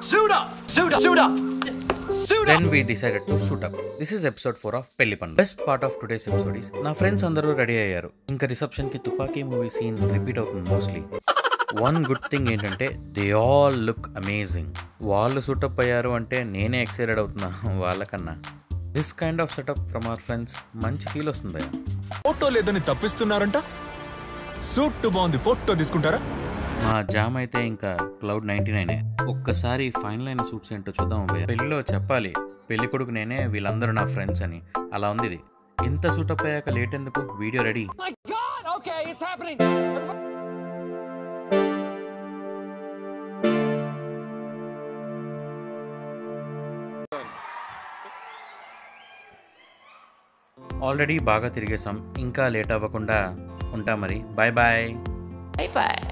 Suit up! Suit up! Suit up! Then we decided to suit up. This is episode 4 of Pelli Pandu. Best part of today's episode is నా friends అందరూ ready అయ్యారు. ఇంకా reception కి తుపాకీ movie scene repeat అవుతుంది mostly. One good thing ఏంటంటే they all look amazing. వాళ్ళు సూటప్ అయ్యారు అంటే నేనే ఎక్సైటెడ్ అవుతున్నా వాళ్ళకన్నా. This kind of setup from our friends మంచి ఫీల్ వస్తుంది భయ్యా. ఫోటో లేదని తప్పిస్తున్నారంట. సూట్ బాగుంది, ఫోటో తీసుకుంటారా? మా జామ్ అయితే ఇంకా క్లౌడ్ 99. ఒక్కసారి ఫైనల్ అయిన సూట్స్ ఏంటో చూద్దాం భయ్యా. పెళ్లిలో చెప్పాలి పెళ్లి కొడుకు నేనే, వీళ్ళందరూ నా ఫ్రెండ్స్ అని. అలా ఉంది ఇది. ఇంత సూటప్ అయ్యాక లేట్ ఎందుకు? Video ready. ఆల్రెడీ బాగా తిరిగేసాం, ఇంకా లేట్ అవ్వకుండా ఉంటాం మరి. Bye bye. Bye bye.